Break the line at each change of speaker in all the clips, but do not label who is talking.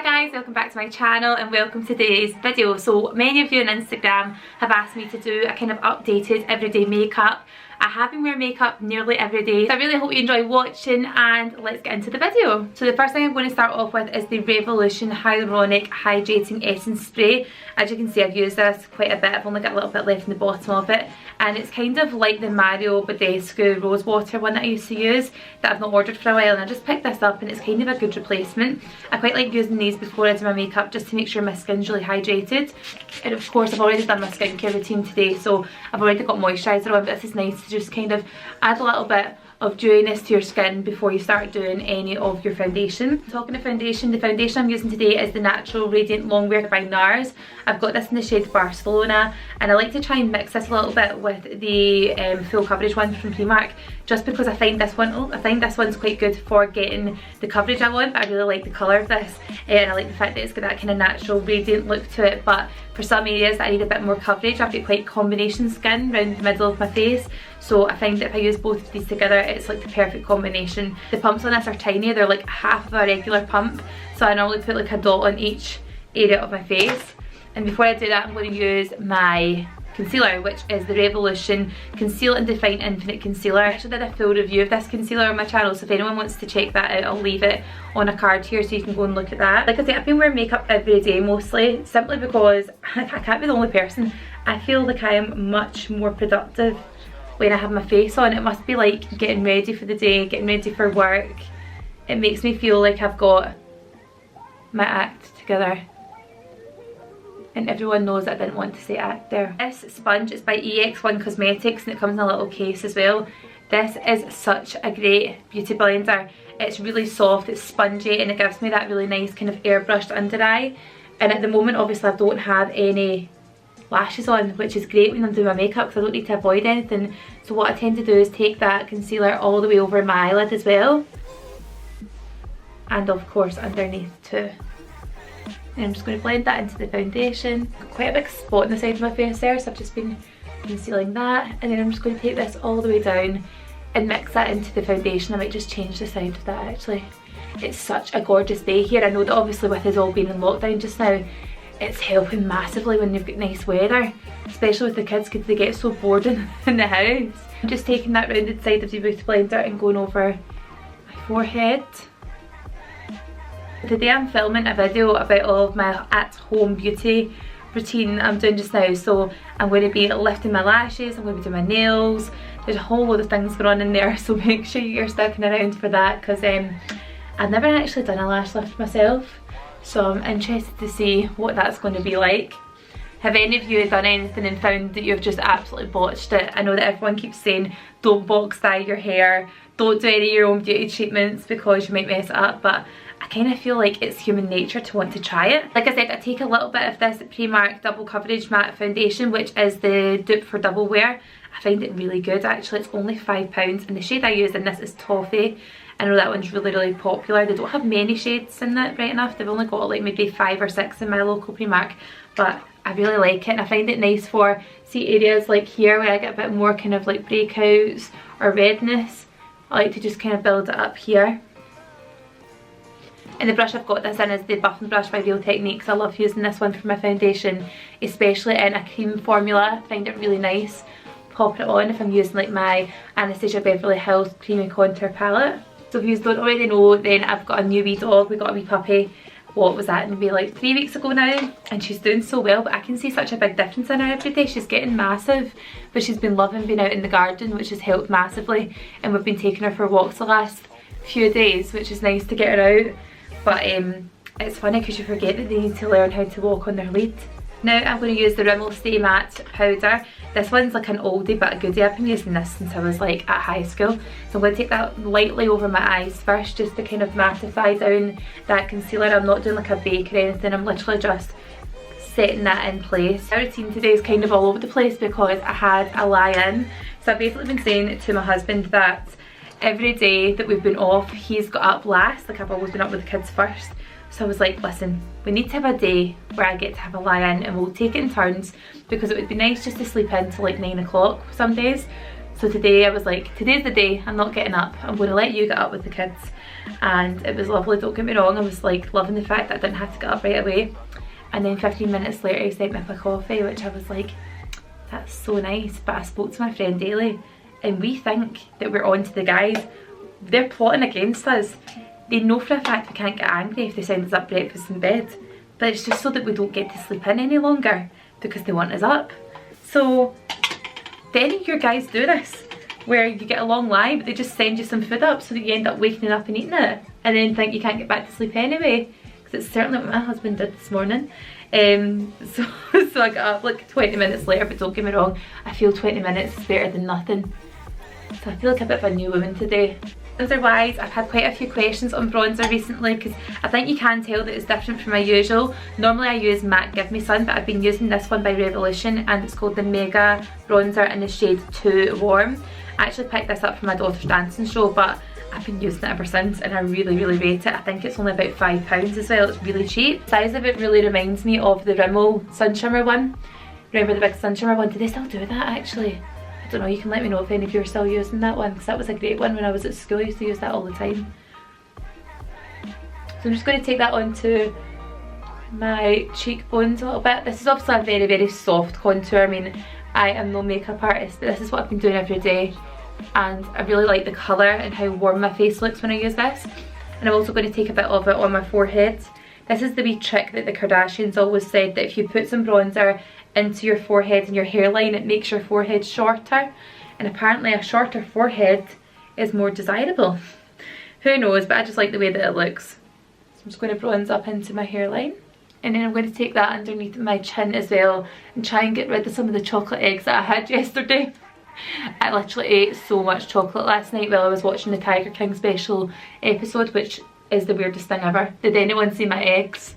guys, welcome back to my channel and welcome to today's video. So many of you on Instagram have asked me to do a kind of updated everyday makeup. I have been wearing makeup nearly every day, so I really hope you enjoy watching, and let's get into the video. So the first thing I'm going to start off with is the Revolution Hyaluronic Hydrating Essence Spray. As you can see, I've used this quite a bit. I've only got a little bit left in the bottom of it, and it's kind of like the Mario Badescu Rose Water one that I used to use that I've not ordered for a while, and I just picked this up and it's kind of a good replacement. I quite like using these before I do my makeup just to make sure my skin's really hydrated. And of course I've already done my skincare routine today, so I've already got moisturiser on, but this is nice to just kind of add a little bit of dewiness to your skin before you start doing any of your foundation. Talking of foundation, the foundation I'm using today is the Natural Radiant Longwear by NARS. I've got this in the shade Barcelona, and I like to try and mix this a little bit with the full coverage one from PRIMARK, just because I find this one's quite good for getting the coverage I want. But I really like the colour of this, and I like the fact that it's got that kind of natural radiant look to it. But for some areas that I need a bit more coverage, I've got quite combination skin around the middle of my face, so I find that if I use both of these together, it's like the perfect combination. The pumps on this are tiny, they're like half of a regular pump, so I normally put like a dot on each area of my face. And before I do that, I'm going to use my concealer, which is the Revolution Conceal and Define Infinite Concealer. I actually did a full review of this concealer on my channel, so if anyone wants to check that out, I'll leave it on a card here so you can go and look at that. Like I say, I've been wearing makeup every day mostly, simply because I can't be the only person. I feel like I am much more productive when I have my face on. It must be like getting ready for the day, getting ready for work. It makes me feel like I've got my act together. And everyone knows that I didn't want to say act there. This sponge is by EX1 Cosmetics, and it comes in a little case as well. This is such a great beauty blender. It's really soft, it's spongy, and it gives me that really nice kind of airbrushed under eye. And at the moment, obviously, I don't have any lashes on, which is great when I'm doing my makeup because I don't need to avoid anything. So what I tend to do is take that concealer all the way over my eyelid as well, and of course underneath too. And I'm just going to blend that into the foundation. Got quite a big spot on the side of my face there, so I've just been concealing that, and then I'm just going to take this all the way down and mix that into the foundation. I might just change the side of that actually. It's such a gorgeous day here. I know that obviously with us all being in lockdown just now, it's helping massively when you've got nice weather, especially with the kids because they get so bored in the house. I'm just taking that rounded side of the beauty blender and going over my forehead. Today I'm filming a video about all of my at-home beauty routine I'm doing just now. So I'm going to be lifting my lashes, I'm going to be doing my nails. There's a whole load of things going on in there, so make sure you're sticking around for that, because I've never actually done a lash lift myself. So I'm interested to see what that's going to be like. Have any of you done anything and found that you've just absolutely botched it? I know that everyone keeps saying don't box dye your hair, don't do any of your own beauty treatments because you might mess it up, but I kind of feel like it's human nature to want to try it. Like I said, I take a little bit of this PRIMARK Double Coverage Matte Foundation, which is the dupe for Double Wear. I find it really good actually. It's only £5, and the shade I use in this is Toffee. I know that one's really popular. They don't have many shades in it right enough. They've only got like maybe 5 or 6 in my local PRIMARK, but I really like it, and I find it nice for, see, areas like here where I get a bit more kind of like breakouts or redness. I like to just kind of build it up here. And the brush I've got this in is the Buffing Brush by Real Techniques. I love using this one for my foundation, especially in a cream formula. I find it really nice popping it on if I'm using like my Anastasia Beverly Hills Creamy Contour palette. So if you don't already know, then I've got a new wee dog. We got a wee puppy, what was that, maybe like 3 weeks ago now, and she's doing so well. But I can see such a big difference in her every day. She's getting massive, but she's been loving being out in the garden, which has helped massively, and we've been taking her for walks the last few days, which is nice to get her out. But it's funny because you forget that they need to learn how to walk on their lead. Now I'm going to use the RIMMEL Stay Matte powder. This one's like an oldie but a goodie. I've been using this since I was like at high school. So I'm going to take that lightly over my eyes first, just to kind of mattify down that concealer. I'm not doing like a bake or anything, I'm literally just setting that in place. My routine today is kind of all over the place because I had a lie-in. So I've basically been saying to my husband that every day that we've been off, he's got up last. Like I've always been up with the kids first. So I was like, listen, we need to have a day where I get to have a lie-in, and we'll take it in turns, because it would be nice just to sleep in till like 9 o'clock some days, So today I was like, today's the day, I'm not getting up, I'm going to let you get up with the kids. And it was lovely, don't get me wrong, I was like loving the fact that I didn't have to get up right away. And then 15 minutes later he sent me up a coffee, which I was like, that's so nice. But I spoke to my friend Daly, and we think that we're on to the guys. They're plotting against us. They know for a fact we can't get angry if they send us up breakfast in bed, but it's just so that we don't get to sleep in any longer because they want us up. So do any of your guys do this, where you get a long lie but they just send you some food up so that you end up waking up and eating it and then think you can't get back to sleep anyway? Because it's certainly what my husband did this morning. So I got up like 20 minutes later, but don't get me wrong, I feel 20 minutes is better than nothing. So I feel like a bit of a new woman today. Otherwise, I've had quite a few questions on bronzer recently, because I think you can tell that it's different from my usual. Normally I use MAC Give Me Sun, but I've been using this one by Revolution, and it's called the Mega Bronzer in the shade 2 Warm. I actually picked this up for my daughter's dancing show, but I've been using it ever since and I really rate it. I think it's only about £5 as well, it's really cheap. The size of it really reminds me of the Rimmel Sun Shimmer one. Remember the big Sun Shimmer one? Do they still do that actually? I don't know, you can let me know if any of you are still using that one, because that was a great one when I was at school. I used to use that all the time. So I'm just going to take that onto my cheekbones a little bit. This is obviously a very soft contour. I mean, I am no makeup artist, but this is what I've been doing every day. And I really like the colour and how warm my face looks when I use this. And I'm also going to take a bit of it on my forehead. This is the wee trick that the Kardashians always said, that if you put some bronzer into your forehead and your hairline, it makes your forehead shorter. And apparently a shorter forehead is more desirable. Who knows, but I just like the way that it looks. So I'm just going to bronze up into my hairline. And then I'm going to take that underneath my chin as well and try and get rid of some of the chocolate eggs that I had yesterday. I literally ate so much chocolate last night while I was watching the Tiger King special episode, which is the weirdest thing ever. Did anyone see my eggs?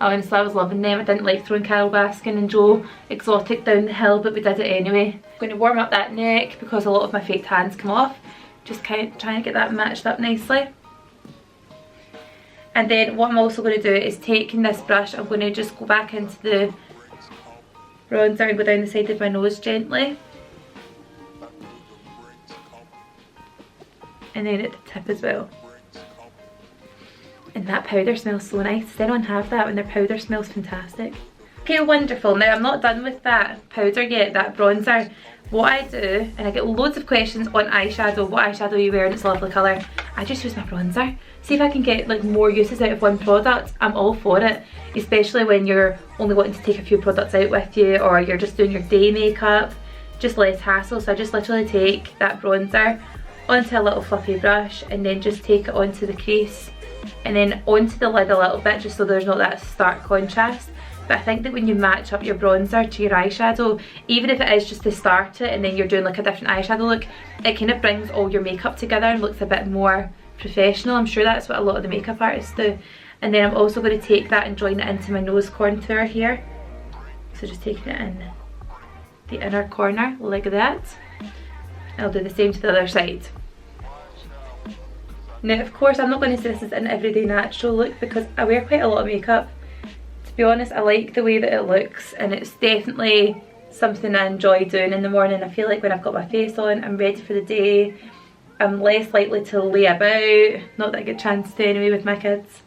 Honestly, I was loving them. I didn't like throwing Carol Baskin and Joe Exotic down the hill, but we did it anyway. I'm going to warm up that neck because a lot of my fake tans come off. Just kind of trying to get that matched up nicely. And then what I'm also going to do is taking this brush, I'm going to just go back into the bronzer and go down the side of my nose gently. And then at the tip as well. And that powder smells so nice. Does anyone have that when their powder smells fantastic? Okay, wonderful. Now I'm not done with that powder yet, that bronzer. What I do, and I get loads of questions on eyeshadow, what eyeshadow you wear in its lovely colour. I just use my bronzer. See if I can get like more uses out of one product, I'm all for it. Especially when you're only wanting to take a few products out with you, or you're just doing your day makeup. Just less hassle. So I just literally take that bronzer onto a little fluffy brush and then just take it onto the crease and then onto the lid a little bit, just so there's not that stark contrast. But I think that when you match up your bronzer to your eyeshadow, even if it is just to start it and then you're doing like a different eyeshadow look, it kind of brings all your makeup together and looks a bit more professional. I'm sure that's what a lot of the makeup artists do. And then I'm also going to take that and join it into my nose contour here. So just taking it in the inner corner like that. I'll do the same to the other side. Now of course I'm not going to say this is an everyday natural look because I wear quite a lot of makeup. To be honest, I like the way that it looks, and it's definitely something I enjoy doing in the morning. I feel like when I've got my face on, I'm ready for the day. I'm less likely to lay about, not that I get a chance to anyway with my kids.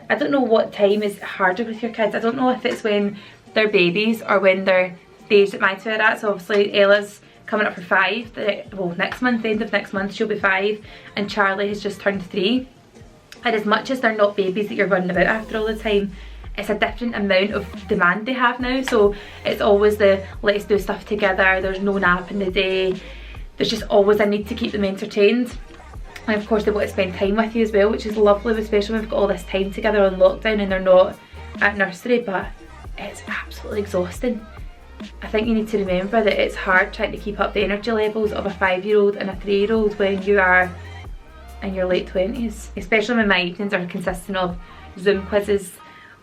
I don't know what time is harder with your kids. I don't know if it's when they're babies or when they're the age that my two are at. So obviously Ella's coming up for 5, well next month, the end of next month she'll be 5, and Charlie has just turned 3. And as much as they're not babies that you're running about after all the time, it's a different amount of demand they have now. So it's always the let's do stuff together, there's no nap in the day, there's just always a need to keep them entertained. And of course they want to spend time with you as well, which is lovely, especially when we've got all this time together on lockdown and they're not at nursery. But it's absolutely exhausting. I think you need to remember that it's hard trying to keep up the energy levels of a 5-year-old and a 3-year-old when you are in your late 20s. Especially when my evenings are consisting of Zoom quizzes,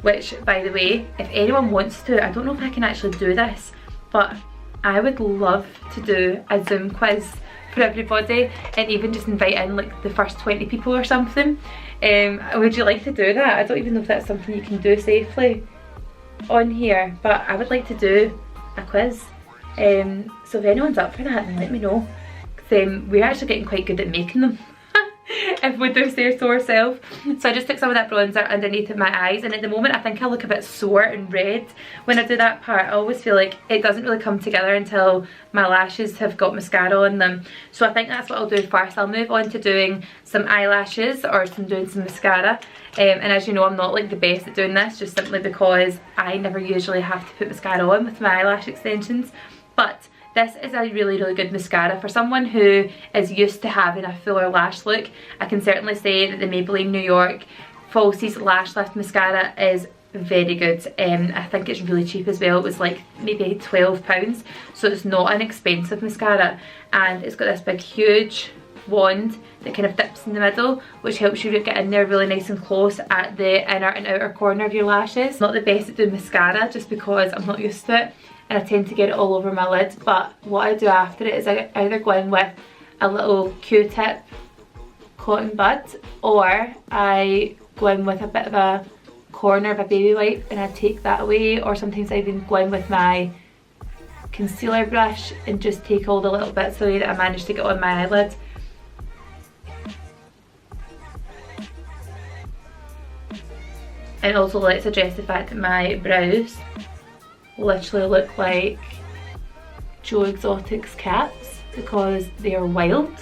which by the way, if anyone wants to, I don't know if I can actually do this, but I would love to do a Zoom quiz for everybody and even just invite in like the first 20 people or something. Would you like to do that? I don't even know if that's something you can do safely on here, but I would like to do a quiz. So if anyone's up for that, then let me know. we're actually getting quite good at making them. If we do say so ourselves. So I just took some of that bronzer underneath of my eyes, and at the moment I think I look a bit sore and red when I do that part. I always feel like it doesn't really come together until my lashes have got mascara on them. So I think that's what I'll do first. I'll move on to doing some eyelashes or doing some mascara. And as you know, I'm not like the best at doing this, just simply because I never usually have to put mascara on with my eyelash extensions. But this is a really good mascara for someone who is used to having a fuller lash look. I can certainly say that the Maybelline New York Falsies Lash Lift Mascara is very good. I think it's really cheap as well. It was like maybe £12, so it's not an expensive mascara, and it's got this big huge wand that kind of dips in the middle, which helps you get in there really nice and close at the inner and outer corner of your lashes. Not the best at doing mascara just because I'm not used to it, and I tend to get it all over my lid. But what I do after it is I either go in with a little Q-tip cotton bud, or I go in with a bit of a corner of a baby wipe and I take that away, or sometimes I even go in with my concealer brush and just take all the little bits away that I managed to get on my eyelid. And also let's address the fact that my brows literally look like Joe Exotic's caps because they are wild.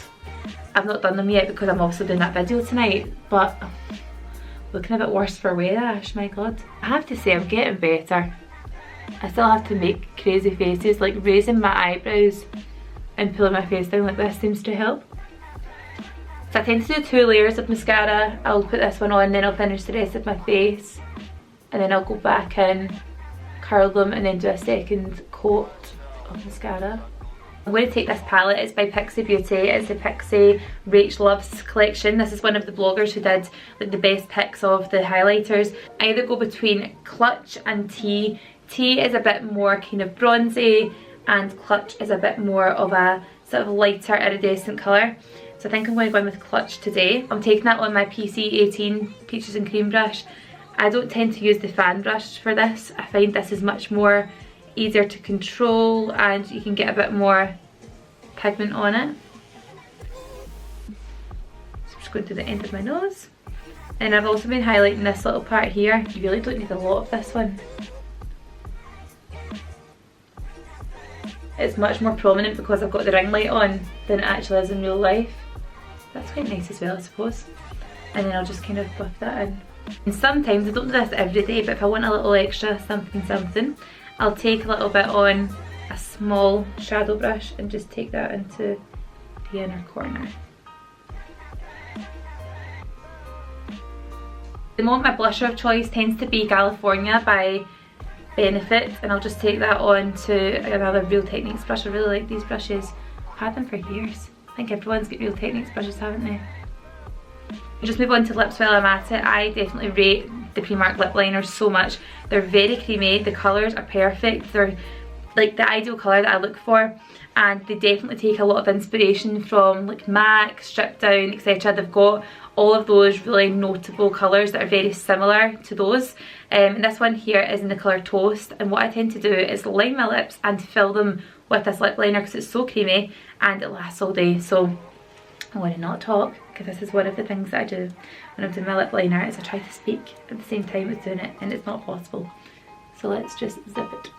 I've not done them yet because I'm also doing that video tonight, but looking a bit worse for wear, Ash, my god. I have to say I'm getting better. I still have to make crazy faces, like raising my eyebrows and pulling my face down like this seems to help. So I tend to do 2 layers of mascara. I'll put this one on, then I'll finish the rest of my face, and then I'll go back in, curl them, and then do a second coat of mascara. I'm going to take this palette. It's by PIXI Beauty. It's the PIXI Rach Loves collection. This is one of the bloggers who did like the best picks of the highlighters. I either go between Clutch and Tea. Tea is a bit more kind of bronzy, and Clutch is a bit more of a sort of lighter iridescent colour. So I think I'm going to go in with Clutch today. I'm taking that on my PC18 Peaches and Cream brush. I don't tend to use the fan brush for this. I find this is much more easier to control and you can get a bit more pigment on it. So I'm just going to the end of my nose. And I've also been highlighting this little part here. You really don't need a lot of this one. It's much more prominent because I've got the ring light on than it actually is in real life. That's quite nice as well, I suppose. And then I'll just kind of buff that in. And sometimes, I don't do this every day, but if I want a little extra something, I'll take a little bit on a small shadow brush and just take that into the inner corner. The moment my blusher of choice tends to be California by Benefit, and I'll just take that on to another Real Techniques brush. I really like these brushes. I've had them for years. I think everyone's got Real Techniques brushes, haven't they? I'll just move on to lips while I'm at it. I definitely rate the PRIMARK lip liners so much. They're very creamy, the colours are perfect, they're like the ideal colour that I look for, and they definitely take a lot of inspiration from like MAC, Stripped Down, etc. They've got all of those really notable colours that are very similar to those. And this one here is in the colour Toast, and what I tend to do is line my lips and fill them with this lip liner because it's so creamy and it lasts all day. So I want to not talk because this is one of the things that I do when I'm doing my lip liner, is I try to speak at the same time as doing it, and it's not possible. So let's just zip it.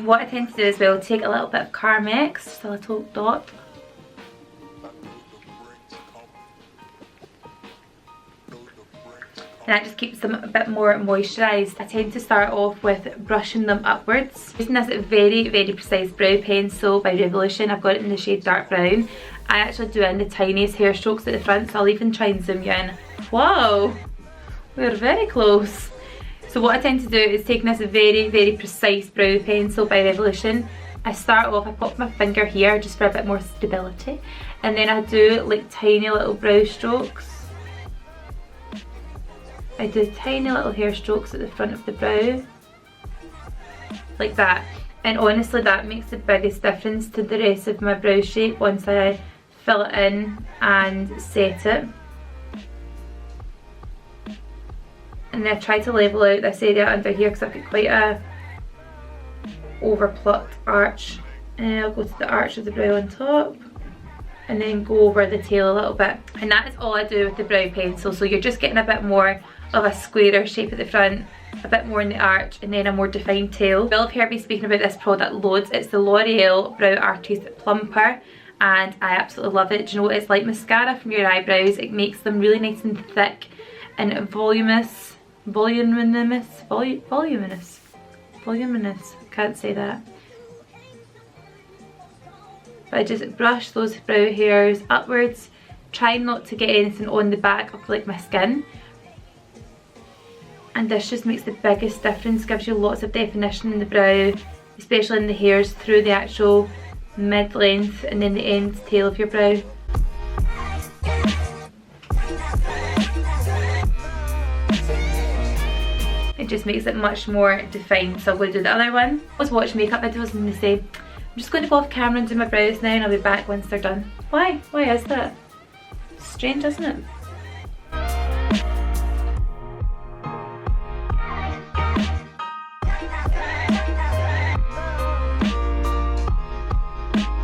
What I tend to do as well, take a little bit of Carmex, just a little dot. And that just keeps them a bit more moisturised. I tend to start off with brushing them upwards. Using this very precise brow pencil by Revolution. I've got it in the shade Dark Brown. I actually do in the tiniest hair strokes at the front, so I'll even try and zoom you in. Wow, we're very close. So what I tend to do is taking this very precise brow pencil by Revolution. I start off, I pop my finger here just for a bit more stability, and then I do like tiny little brow strokes. I do tiny little hair strokes at the front of the brow, like that. And honestly that makes the biggest difference to the rest of my brow shape once I fill it in and set it. And then I try to level out this area under here because I've got quite a over plucked arch. And I'll go to the arch of the brow on top and then go over the tail a little bit. And that is all I do with the brow pencil. So you're just getting a bit more of a squarer shape at the front, a bit more in the arch, and then a more defined tail. You will have heard me speaking about this product loads. It's the L'Oreal Brow Artist Plumper, and I absolutely love it. Do you know what? It's like mascara from your eyebrows. It makes them really nice and thick and voluminous. Can't say that. But I just brush those brow hairs upwards, try not to get anything on the back of like my skin. And this just makes the biggest difference, gives you lots of definition in the brow, especially in the hairs through the actual mid-length and then the end tail of your brow. It just makes it much more defined. So I'm going to do the other one. I was watching makeup videos and they say, I'm just going to go off camera and do my brows now and I'll be back once they're done. Why? Why is that? Strange, isn't it?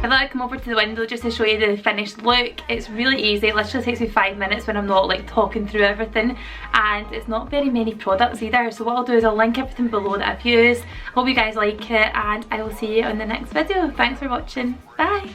I thought I'd come over to the window just to show you the finished look. It's really easy, it literally takes me 5 minutes when I'm not like talking through everything, and it's not very many products either. So what I'll do is I'll link everything below that I've used. Hope you guys like it and I will see you on the next video. Thanks for watching. Bye!